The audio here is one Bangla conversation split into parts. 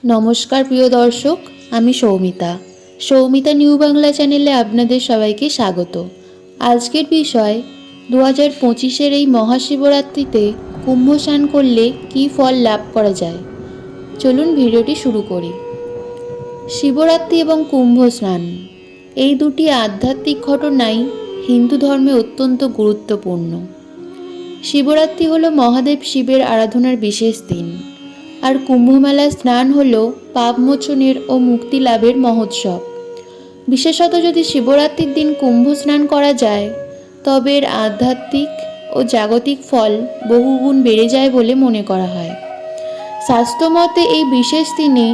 নমস্কার প্রিয় দর্শক, আমি সৌমিতা নিউ বাংলা চ্যানেলে আপনাদের সবাইকে স্বাগত। আজকের বিষয় 2025-এর এই মহাশিবরাত্রিতে কুম্ভ স্নান করলে কী ফল লাভ করা যায়। চলুন ভিডিওটি শুরু করি। শিবরাত্রি এবং কুম্ভ স্নান এই দুটি আধ্যাত্মিক ঘটনাই হিন্দু ধর্মে অত্যন্ত গুরুত্বপূর্ণ। শিবরাত্রি হলো মহাদেব শিবের আরাধনার বিশেষ দিন, আর কুম্ভমেলার স্নান হল পাপমোচনের ও মুক্তি লাভের মহোৎসব। বিশেষত যদি শিবরাত্রির দিন কুম্ভ স্নান করা যায় তবে এর আধ্যাত্মিক ও জাগতিক ফল বহুগুণ বেড়ে যায় বলে মনে করা হয়। শাস্ত্রমতে এই বিশেষ দিনে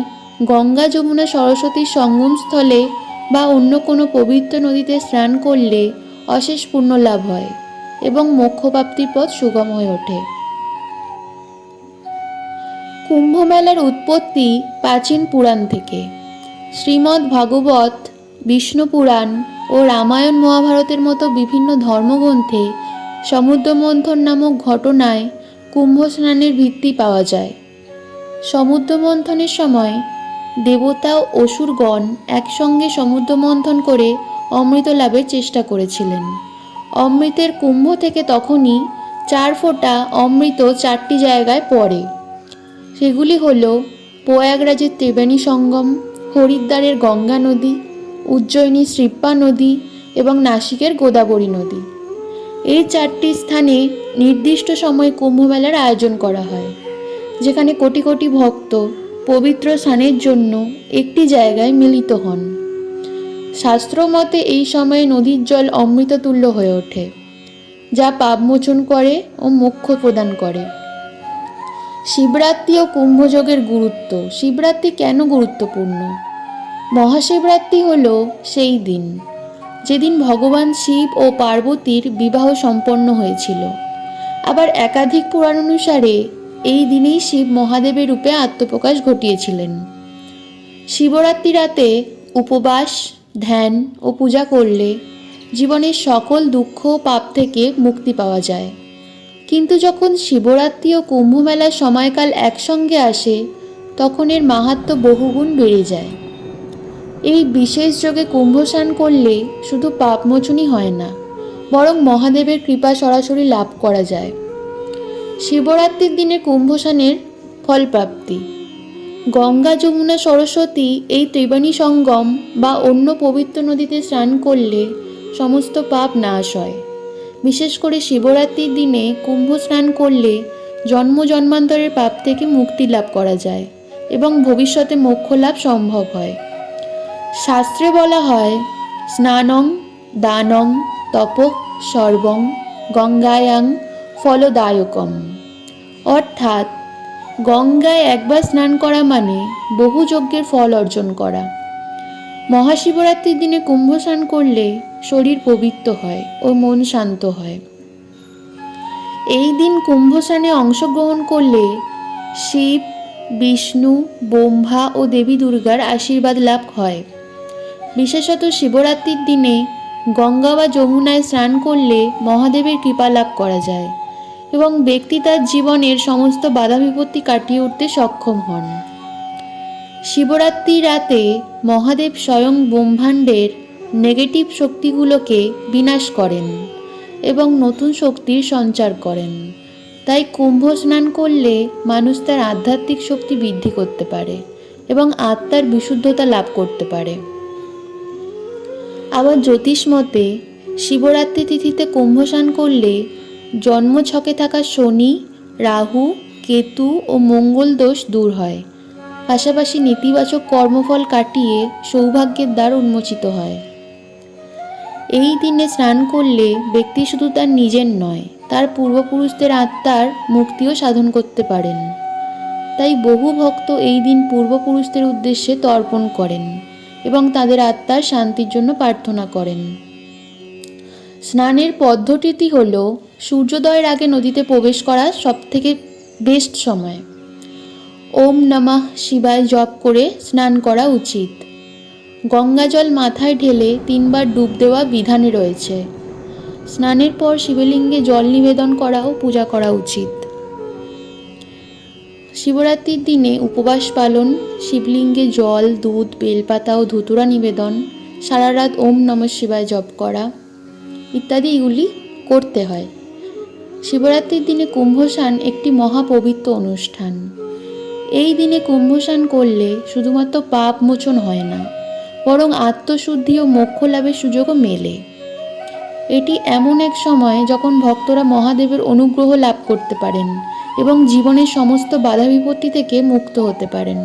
গঙ্গা, যমুনা, সরস্বতীর সঙ্গমস্থলে বা অন্য কোনো পবিত্র নদীতে স্নান করলে অশেষ পুণ্য লাভ হয় এবং মোক্ষপ্রাপ্তির পথ সুগম হয়ে ওঠে। কুম্ভমেলার উৎপত্তি প্রাচীন পুরাণ থেকে। শ্রীমদ্ ভাগবত, বিষ্ণু পুরাণ ও রামায়ণ মহাভারতের মতো বিভিন্ন ধর্মগ্রন্থে সমুদ্র মন্থন নামক ঘটনায় কুম্ভ স্নানের ভিত্তি পাওয়া যায়। সমুদ্র মন্থনের সময় দেবতা ও অসুরগণ একসঙ্গে সমুদ্র মন্থন করে অমৃত লাভের চেষ্টা করেছিলেন। অমৃতের কুম্ভ থেকে তখনই 4 ফোঁটা অমৃত 4টি জায়গায় পড়ে। সেগুলি হল প্রয়াগরাজের ত্রিবেণী সঙ্গম, হরিদ্বারের গঙ্গা নদী, উজ্জয়িনীর শ্রীপ্পা নদী এবং নাসিকের গোদাবরী নদী। এই 4টি স্থানে নির্দিষ্ট সময়ে কুম্ভমেলার আয়োজন করা হয়, যেখানে কোটি কোটি ভক্ত পবিত্র স্নানের জন্য একটি জায়গায় মিলিত হন। শাস্ত্রমতে এই সময়ে নদীর জল অমৃততুল্য হয়ে ওঠে, যা পাপমোচন করে ও মোক্ষ প্রদান করে। শিবরাত্রি ও কুম্ভযোগের গুরুত্ব। শিবরাত্রি কেন গুরুত্বপূর্ণ? মহাশিবরাত্রি হল সেই দিন যেদিন ভগবান শিব ও পার্বতীর বিবাহ সম্পন্ন হয়েছিল। আবার একাধিক পুরাণ অনুসারে এই দিনেই শিব মহাদেবের রূপে আত্মপ্রকাশ ঘটিয়েছিলেন। শিবরাত্রি রাতে উপবাস, ধ্যান ও পূজা করলে জীবনের সকল দুঃখ ও পাপ থেকে মুক্তি পাওয়া যায়। কিন্তু যখন শিবরাত্রি ও কুম্ভমেলার সময়কাল একসঙ্গে আসে তখন এর মাহাত্ম্য বহুগুণ বেড়ে যায়। এই বিশেষ যোগে কুম্ভ স্নান করলে শুধু পাপমোচনই হয় না, বরং মহাদেবের কৃপা সরাসরি লাভ করা যায়। শিবরাত্রির দিনে কুম্ভ স্নানের ফলপ্রাপ্তি। গঙ্গা, যমুনা, সরস্বতী এই ত্রিবেণী সঙ্গম বা অন্য পবিত্র নদীতে স্নান করলে সমস্ত পাপ নাশ হয়। বিশেষ করে শিবরাত্রির দিনে কুম্ভ স্নান করলে জন্ম জন্মান্তরের পাপ থেকে মুক্তি লাভ করা যায় এবং ভবিষ্যতে মোক্ষ লাভ সম্ভব হয়। শাস্ত্রে বলা হয়, স্নানং দানং তপ সর্বং গঙ্গায়াং ফলদায়কম, অর্থাৎ গঙ্গায় একবার স্নান করা মানে বহু যজ্ঞের ফল অর্জন করা। মহাশিবরাত্রির দিনে কুম্ভ স্নান করলে শরীর পবিত্র হয় ও মন শান্ত হয়। এই দিন কুম্ভ স্নানে অংশগ্রহণ করলে শিব, বিষ্ণু, ব্রহ্মা ও দেবী দুর্গার আশীর্বাদ লাভ হয়। বিশেষত শিবরাত্রির দিনে গঙ্গা বা যমুনায় স্নান করলে মহাদেবের কৃপা লাভ করা যায় এবং ব্যক্তি তার জীবনের সমস্ত বাধা বিপত্তি কাটিয়ে উঠতে সক্ষম হন। শিবরাত্রি রাতে মহাদেব স্বয়ং ব্রহ্মাণ্ডের নেগেটিভ শক্তিগুলোকে বিনাশ করেন এবং নতুন শক্তির সঞ্চার করেন। তাই কুম্ভ স্নান করলে মানুষ তার আধ্যাত্মিক শক্তি বৃদ্ধি করতে পারে এবং আত্মার বিশুদ্ধতা লাভ করতে পারে। আবার জ্যোতিষ মতে শিবরাত্রি তিথিতে কুম্ভ স্নান করলে জন্মছকে থাকা শনি, রাহু, কেতু ও মঙ্গল দোষ দূর হয়। পাশাপাশি নেতিবাচক কর্মফল কাটিয়ে সৌভাগ্যের দ্বার উন্মোচিত হয়। এই দিনে স্নান করলে ব্যক্তি শুধু তার নিজের নয়, তার পূর্বপুরুষদের আত্মার মুক্তিও সাধন করতে পারেন। তাই বহু ভক্ত এই দিন পূর্বপুরুষদের উদ্দেশ্যে তর্পণ করেন এবং তাদের আত্মার শান্তির জন্য প্রার্থনা করেন। স্নানের পদ্ধতিটি হল সূর্যোদয়ের আগে নদীতে প্রবেশ করা সবথেকে বেস্ট সময়। ওম নমঃ শিবায় জপ করে স্নান করা উচিত। গঙ্গা জল মাথায় ঢেলে 3 বার ডুব দেওয়া বিধানে রয়েছে। স্নানের পর শিবলিঙ্গে জল নিবেদন করা ও পূজা করা উচিত। শিবরাত্রির দিনে উপবাস পালন, শিবলিঙ্গে জল, দুধ, বেলপাতা ও ধুতুরা নিবেদন, সারা রাত ওম নমঃ শিবায় জপ করা ইত্যাদি এগুলি করতে হয়। শিবরাত্রির দিনে কুম্ভস্নান একটি মহাপবিত্র অনুষ্ঠান। এই দিনে কুম্ভস্নান করলে শুধুমাত্র পাপ মোচন হয় না, বরং আত্মশুদ্ধি ও মোক্ষ লাভের সুযোগও মেলে। এটি এমন এক সময় যখন ভক্তরা মহাদেবের অনুগ্রহ লাভ করতে পারেন এবং জীবনের সমস্ত বাধা বিপত্তি থেকে মুক্ত হতে পারেন।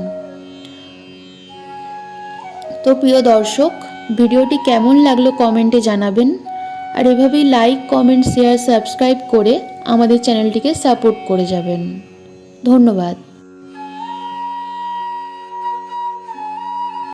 তো প্রিয় দর্শক, ভিডিওটি কেমন লাগলো কমেন্টে জানাবেন, আর এভাবেই লাইক, কমেন্ট, শেয়ার, সাবস্ক্রাইব করে আমাদের চ্যানেলটিকে সাপোর্ট করে যাবেন। ধন্যবাদ।